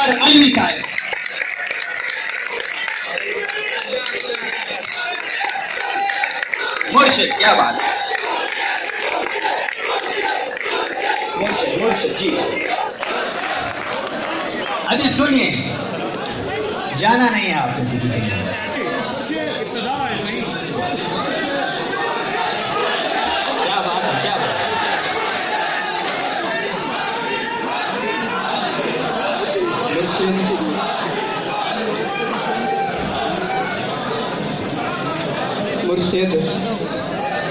अनवर अलवी साहब। मुर्शिद, क्या बात है, मुर्शिद मुर्शिद जी। अभी सुनिए, जाना नहीं है आपने किसी से। क्या बात है, क्या बात है। मुर्शिद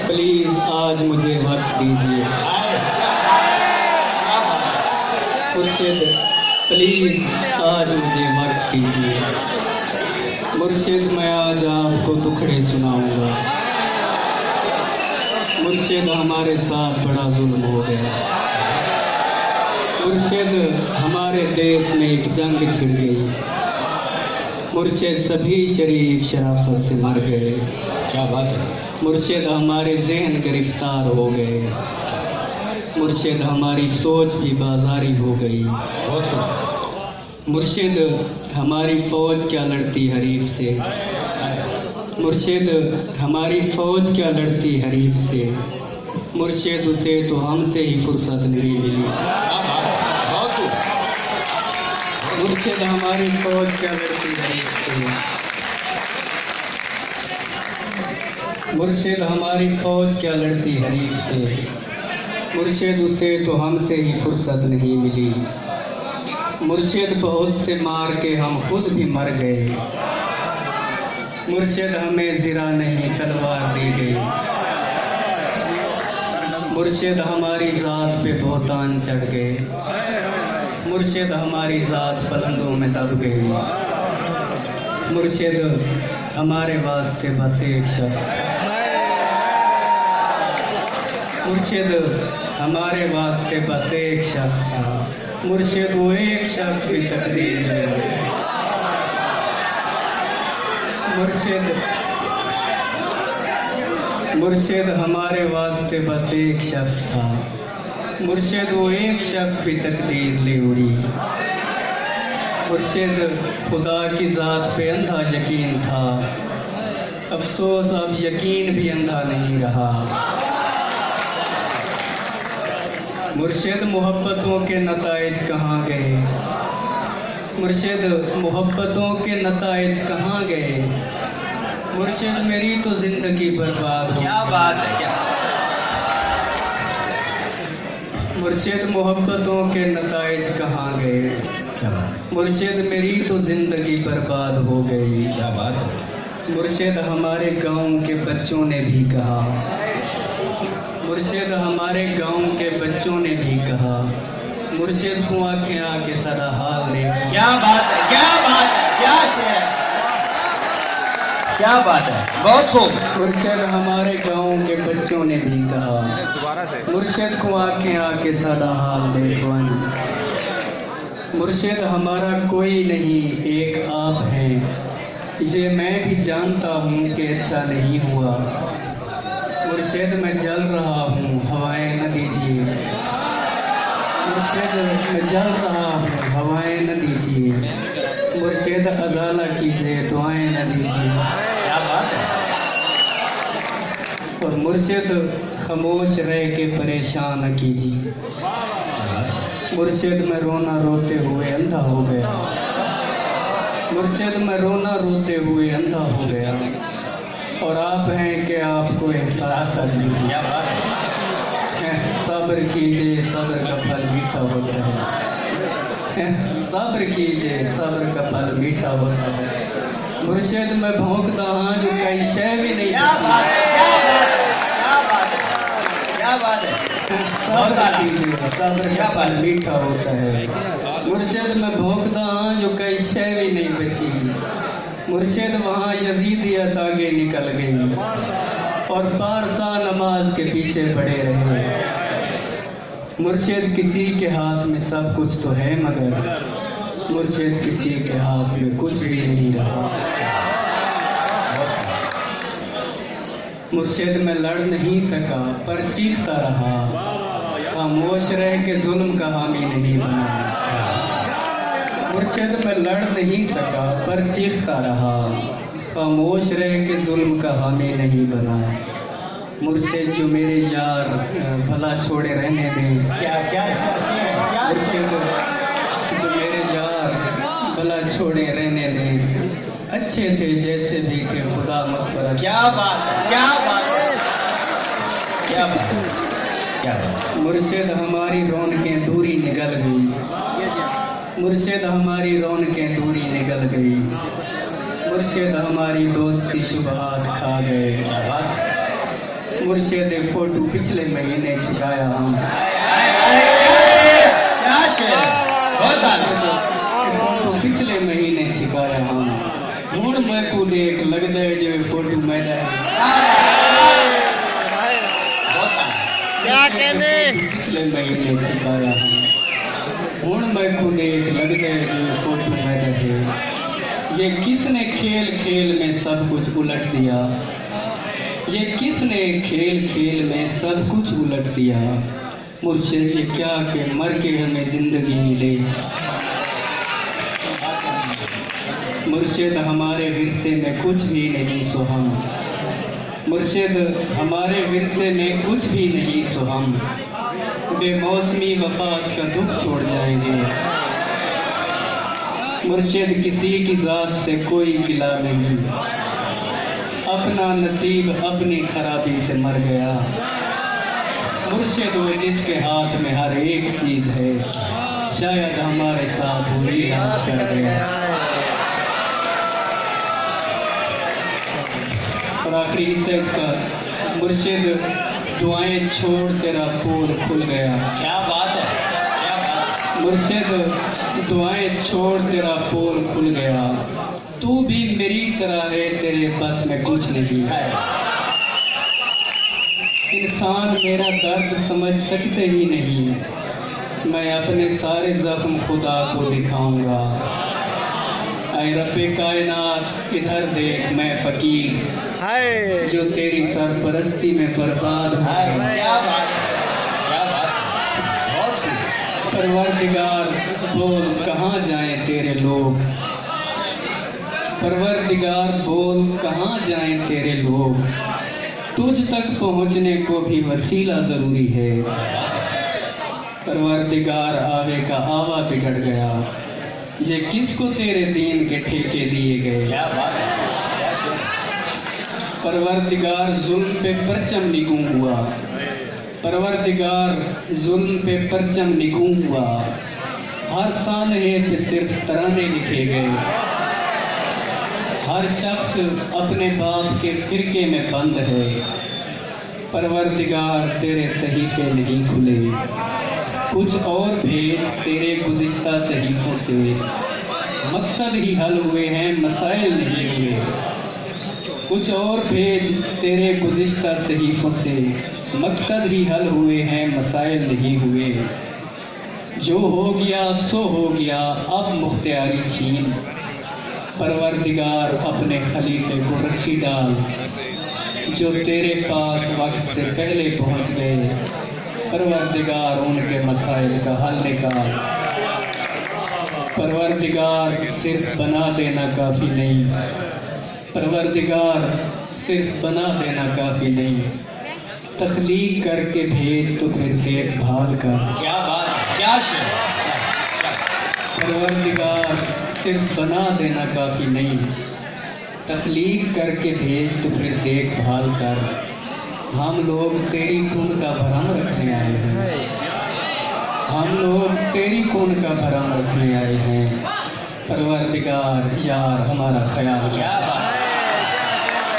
प्लीज आज मुझे वक्त दीजिए। मुर्शिद प्लीज आज मुझे वक्त दीजिए। मुर्शिद मैं आज आपको दुखड़े सुनाऊंगा। मुर्शिद हमारे साथ बड़ा जुल्म हो गया। मुर्शिद हमारे देश में एक जंग छिड़ गई। मुर्शिद सभी शरीफ शराफत से मर गए। क्या बात है। मुर्शिद हमारे जहन गिरफ्तार हो गए। मुर्शिद हमारी सोच भी बाजारी हो गई। मुर्शिद हमारी फौज क्या लड़ती हरीफ से। मुर्शिद हमारी फौज क्या लड़ती हरीफ से। मुर्शिद उसे तो हमसे ही फुर्सत नहीं मिली। मुर्शिद हमारी फौज क्या लड़ती हरीफ से। मुर्शिद हमारी फौज क्या लड़ती हरीफ से। मुर्शिद उसे तो हमसे ही फुर्सत नहीं मिली। मुर्शिद बहुत से मार के हम खुद भी मर गए। मुर्शिद हमें ज़िरा नहीं तलवार दी गई। मुर्शिद हमारी ज़ात पे बहुतान चढ़ गए। मुर्शिद हमारी ज़ात पलंदों में दब गई। मुर्शिद हमारे वास्ते बस एक शख्स। मुर्शिद हमारे वास्ते बस एक शख्स था। मुर्शिद वो एक शख्स भी तकदीर में। मुर्शिद हमारे वास्ते बस एक शख्स था। मुर्शिद वो एक शख्स भी तकदीर ले उड़ी। मुर्शिद खुदा की ज़ात पे अंधा यकीन था। अफसोस अब यकीन भी अंधा नहीं रहा। मुर्शिद मोहब्बतों के नताइज कहाँ गए। मुर्शिद मोहब्बतों के नताइज कहाँ गए। मुर्शिद मेरी तो जिंदगी बर्बाद हो। क्या बात है, क्या मुर्शिद मोहब्बतों के नताइज कहाँ गए। मुर्शिद मेरी तो जिंदगी बर्बाद हो गई। क्या बात है। मुर्शिद हमारे गांव के बच्चों ने भी कहा। मुर्शिद हमारे गांव के बच्चों ने भी कहा। मुर्शिद को आंखें आके सदा हाल दे। क्या बात है, क्या बात है, क्या शेर है, क्या बात है, बहुत खूब। मुर्शिद हमारे गांव के बच्चों ने भी कहा। दोबारा से मुर्शिद को आंखें आके सदा हाल दे। मुर्शिद हमारा कोई नहीं एक आप हैं। ये मैं भी जानता हूँ कि अच्छा नहीं हुआ। मुर्शिद मैं जल रहा हूँ, हवाएं न दीजिए। मुर्शिद मैं जल रहा हूँ, हवाएं न दीजिए। मुर्शिद अज़ाला कीजिए, दुआएं न दीजिए। क्या बात है। और मुर्शिद खामोश रह के परेशान न कीजिए। मुर्शिद मैं रोना रोते हुए अंधा हो गया। मुर्शिद मैं रोना रोते हुए अंधा हो गया। और आप हैं कि आपको एहसास नहीं। क्या बात है। सब्र कीजिए, सब्र का फल मीठा होता है। सब्र कीजिए, सब्र का फल मीठा होता है। मुर्शिद मैं भौंकता हाँ जो कई शय भी नहीं। क्या बात है, क्या बात है, क्या बात है, क्या बात है। सब्र कीजिए, सब्र का फल मीठा होता है। मुर्शिद मैं भौंकता हाँ जो कई शय भी नहीं बची। मुर्शिद वहाँ यजीदियत आगे निकल गई और पारसा नमाज के पीछे पड़े रहे। मुर्शिद किसी के हाथ में सब कुछ तो है मगर मुर्शिद किसी के हाथ में कुछ भी नहीं रहा। मुर्शिद मैं लड़ नहीं सका पर चीखता रहा। खामोश रह के जुल्म का हामी नहीं बना। मुर्शिद मैं लड़ नहीं सका पर चीखता रहा, खामोश रह के जुल्म का हामी नहीं बना। मुर्शिद जो मेरे यार भला छोड़े रहने दें, क्या क्या क्या शेर है, क्या शेर मुर्शिद जो मेरे यार भला छोड़े रहने दें, अच्छे थे जैसे भी थे खुदा मग़फ़िरत। क्या बात है, क्या बात है, क्या बात है, क्या बात है। मुर्शिद हमारी रौनकें दूरी निकल गई, मुर्शिद हमारी रौनकें दूरी निकल गई, मुर्शिद हमारी दोस्ती शुबहात खा गए। क्या बात है। मुर्शिद फोटो पिछले महीने छिपाया हम, क्या शेर है, बहुत आनंद। फोटो पिछले महीने छिपाया हम, हूँ मैं को देख लगता है जो फोटो मैंने क्या कहने पिछले महीने छिपाया हम, हूँ मैं को देख लगता है जो फोटो मैंने है। ये किसने खेल खेल में सब कुछ उलट दिया, ये किसने खेल खेल में सब कुछ उलट दिया। मुर्शिद ये क्या कि मर के हमें जिंदगी मिले, मुर्शिद हमारे विरसे में कुछ भी नहीं सुहम, मुर्शिद हमारे विरसे में कुछ भी नहीं सुहम। बेमौसमी वफात का दुख छोड़ जाएंगे, मुर्शिद किसी की ज़ात से कोई गिला नहीं, अपना नसीब अपनी खराबी से मर गया। मुर्शिद वो जिसके हाथ में हर एक चीज़ है, शायद हमारे साथ वही हाथ कर गया। और आखिरी हिस्सा इसका, मुर्शिद दुआएं छोड़ तेरा पोल खुल गया। क्या बात है, क्या बात है। मुर्शिद दुआएं छोड़ तेरा पोल खुल गया, तू भी मेरी तरह है तेरे बस में कुछ नहीं है। इंसान मेरा दर्द समझ सकते ही नहीं, मैं अपने सारे जख्म खुदा को दिखाऊंगा। ऐ रब्बे कायनात इधर देख मैं फकीर, हाय जो तेरी सरपरस्ती में बर्बाद हो हाय, गया। क्या बात है, क्या बात है, बहुत खूब। परवरदिगार बोल कहाँ जाएं तेरे लोग, परवरदिगार बोल कहाँ जाएं तेरे लोग, तुझ तक पहुँचने को भी वसीला ज़रूरी है। परवरदिगार आवे का आवा बिगड़ गया, ये किसको तेरे दीन के ठेके दिए गए। क्या बात है, क्या शेर है। परवरदिगार जुल्म पे परचम निगूं हुआ, परवरदिगार जुल्म पे परचम निगूं हुआ, हर सानहे पे सिर्फ तराने लिखे गए, हर शख्स अपने बाप के फिरके में बंद है। परवरदिगार तेरे सहीफे नहीं खुले, कुछ और भेज तेरे गुज़िश्ता सहीफों से, मकसद ही हल हुए हैं मसाइल नहीं हुए। कुछ और भेज तेरे गुज़िश्ता सहीफों से, मकसद ही हल हुए हैं मसाइल नहीं हुए। जो हो गया सो हो गया अब मुख्तियारी छीन, परवरदिगार अपने खलीफे को रस्सी डाल, जो तेरे पास वक्त से पहले पहुंच गए। परवरदिगार उनके मसाइल का हल निकाल। परवरदिगार सिर्फ बना देना काफ़ी नहीं, परवरदिगार सिर्फ बना देना काफ़ी नहीं, तख्लीक करके भेज तो फिर देखभाल कर। क्या बात है, क्या शेर है। परवरदिगार सिर्फ बना देना काफ़ी नहीं, तख्लीक करके भेज तो फिर देखभाल कर। हम लोग तेरी खून का भरम रखने आए हैं, हम लोग तेरी खून का भरम रखने आए हैं। परवरदिगार यार हमारा ख्याल क्या बात है।